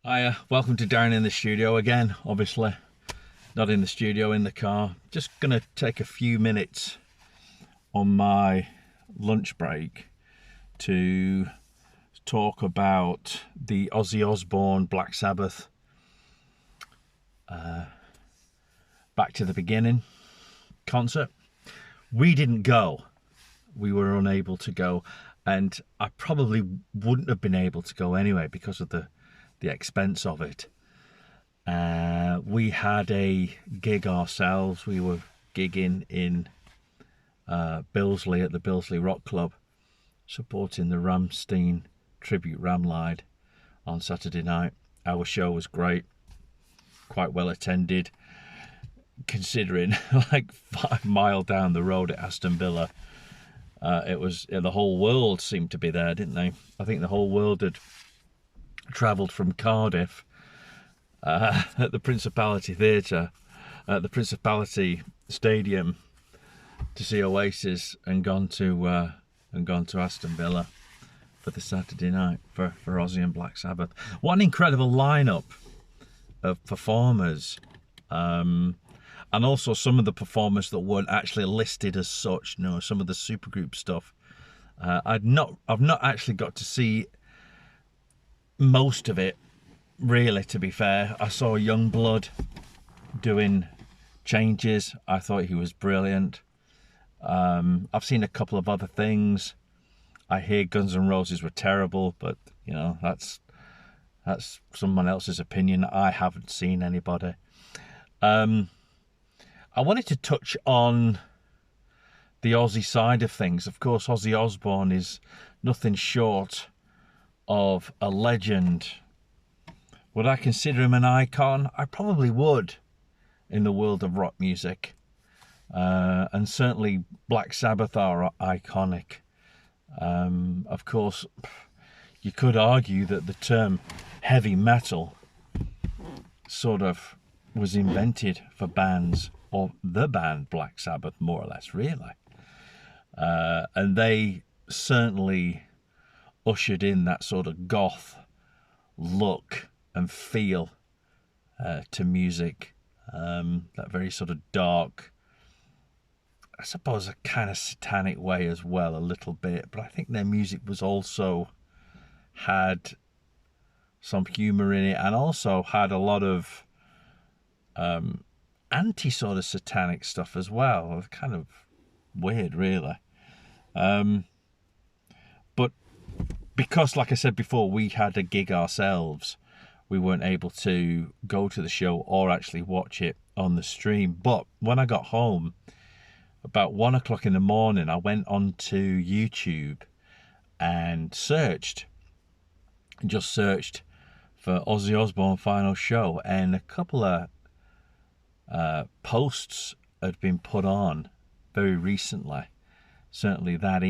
Hiya, welcome to Down in the Studio again. Obviously, not in the studio, in the car. Just gonna take a few minutes on my lunch break to talk about the Ozzy Osbourne Black Sabbath Back to the Beginning concert. We didn't go. We were unable to go, and I probably wouldn't have been able to go anyway because of the expense of it. We had a gig ourselves. We were gigging in Billesley at the Billesley Rock Club, supporting the Rammstein tribute Ramlied on Saturday night. Our show was great, quite well attended, considering like 5 miles down the road at Aston Villa. It was the whole world seemed to be there, didn't they? I think the whole world had travelled from Cardiff at the Principality Theatre, at the Principality Stadium, to see Oasis, and gone to Aston Villa for the Saturday night for Ozzy and Black Sabbath. What an incredible lineup of performers, and also some of the performers that weren't actually listed as such. You know, some of the supergroup stuff. I've not actually got to see most of it, really, to be fair. I saw Youngblood doing Changes. I thought he was brilliant. I've seen a couple of other things. I hear Guns N' Roses were terrible, but you know, that's someone else's opinion. I haven't seen anybody. I wanted to touch on the Ozzy side of things. Of course, Ozzy Osbourne is nothing short of a legend. Would I consider him an icon? I probably would, in the world of rock music. And certainly Black Sabbath are iconic. Of course, you could argue that the term heavy metal sort of was invented for bands, or the band Black Sabbath, more or less, really. And they certainly ushered in that sort of goth look and feel to music, that very sort of dark, I suppose a kind of satanic way as well, a little bit. But I think their music was also had some humour in it, and also had a lot of anti sort of satanic stuff as well. It was kind of weird, really. But because, like I said before, we had a gig ourselves, we weren't able to go to the show or actually watch it on the stream. But when I got home, about 1 o'clock in the morning, I went onto YouTube and just searched for Ozzy Osbourne final show, and a couple of posts had been put on very recently, certainly that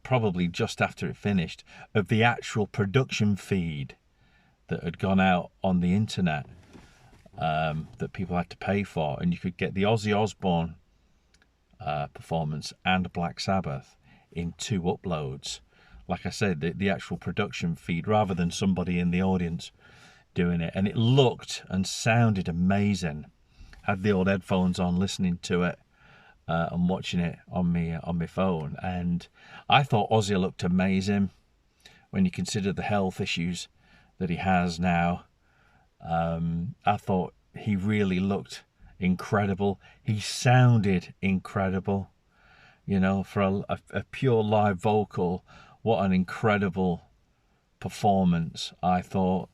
probably just after it finished, of the actual production feed that had gone out on the internet, that people had to pay for, and you could get the Ozzy Osbourne performance and Black Sabbath in 2 uploads. Like I said, the actual production feed, rather than somebody in the audience doing it, and it looked and sounded amazing. Had the old headphones on, listening to it, and watching it on my phone, and I thought Ozzy looked amazing when you consider the health issues that he has now. I thought he really looked incredible. He sounded incredible. You know, for a pure live vocal, what an incredible performance. I thought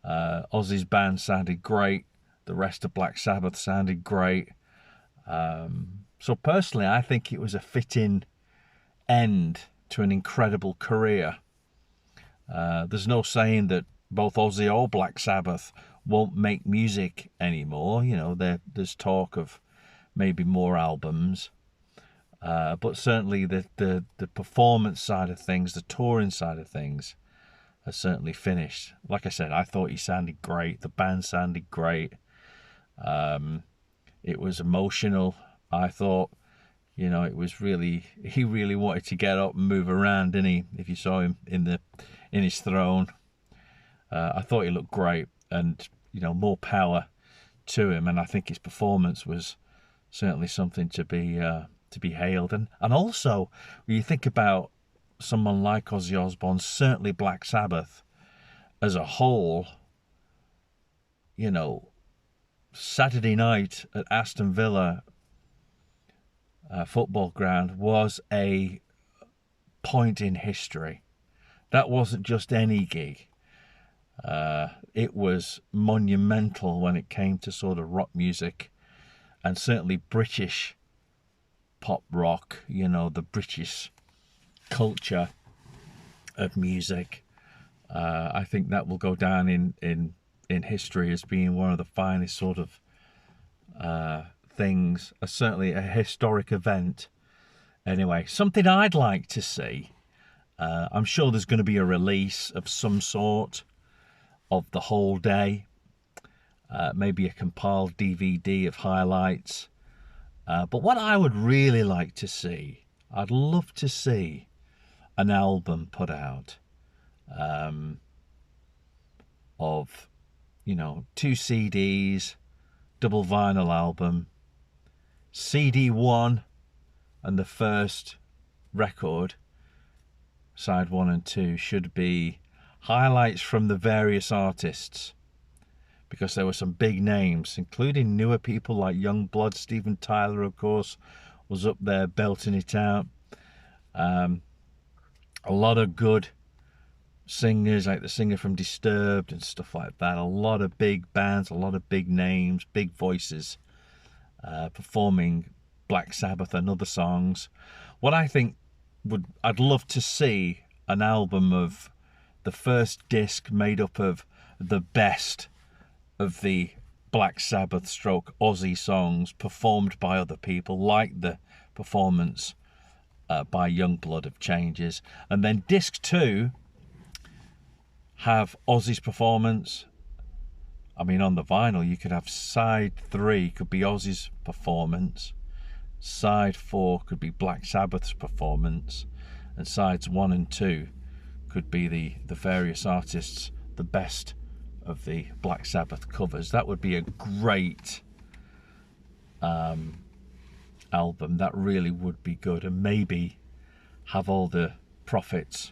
Ozzy's band sounded great. The rest of Black Sabbath sounded great. So personally, I think it was a fitting end to an incredible career. There's no saying that both Ozzy or Black Sabbath won't make music anymore. You know, there's talk of maybe more albums. But certainly the performance side of things, the touring side of things, has certainly finished. Like I said, I thought he sounded great. The band sounded great. It was emotional. I thought, you know, it was he really wanted to get up and move around, didn't he? If you saw him in his throne, I thought he looked great, and you know, more power to him. And I think his performance was certainly something to be hailed. And also, when you think about someone like Ozzy Osbourne, certainly Black Sabbath as a whole, you know, Saturday night at Aston Villa football ground was a point in history. That wasn't just any gig. It was monumental when it came to sort of rock music, and certainly British pop rock, you know, the British culture of music. I think that will go down in history as being one of the finest sort of things, certainly a historic event. Anyway, something I'd like to see. I'm sure there's going to be a release of some sort of the whole day, maybe a compiled DVD of highlights. But what I would really like to see, I'd love to see an album put out of, you know, 2 CDs, double vinyl album, CD 1 and the first record, side 1 and 2, should be highlights from the various artists, because there were some big names, including newer people like Youngblood. Steven Tyler, of course, was up there belting it out. A lot of good singers, like the singer from Disturbed and stuff like that. A lot of big bands, a lot of big names, big voices performing Black Sabbath and other songs. What I think I'd love to see an album of the first disc made up of the best of the Black Sabbath stroke Ozzy songs performed by other people, like the performance by Youngblood of Changes. And then disc 2 have Ozzy's performance. I mean, on the vinyl you could have side 3 could be Ozzy's performance, side 4 could be Black Sabbath's performance, and sides 1 and 2 could be the various artists, the best of the Black Sabbath covers. That would be a great album. That really would be good, and maybe have all the profits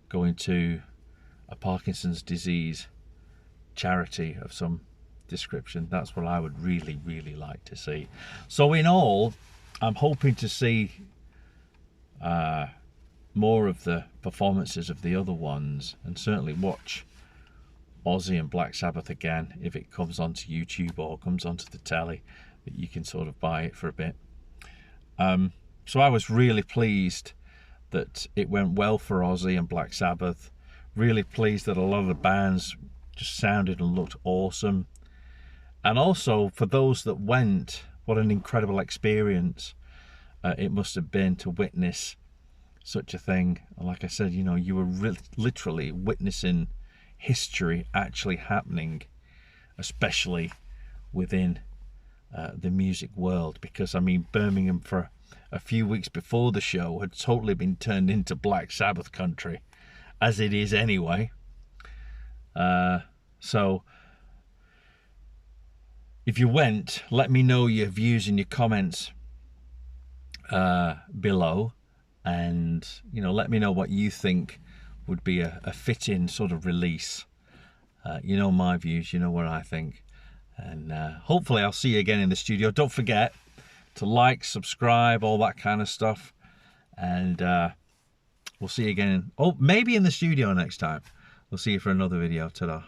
going to a Parkinson's disease charity of some description. That's what I would really, really like to see. So in all, I'm hoping to see more of the performances of the other ones, and certainly watch Ozzy and Black Sabbath again if it comes onto YouTube or comes onto the telly, that you can sort of buy it for a bit. So I was really pleased that it went well for Ozzy and Black Sabbath. Really pleased that a lot of the bands just sounded and looked awesome. And also for those that went, what an incredible experience it must have been to witness such a thing. Like I said, you know, you were literally witnessing history actually happening, especially within the music world, because I mean, Birmingham for a few weeks before the show had totally been turned into Black Sabbath country, as it is anyway. So if you went, let me know your views in your comments below, and you know, let me know what you think would be a fitting sort of release. You know my views, you know what I think, and hopefully I'll see you again in the studio. Don't forget to like, subscribe, all that kind of stuff, and we'll see you again maybe in the studio next time. We'll see you for another video. Ta-da.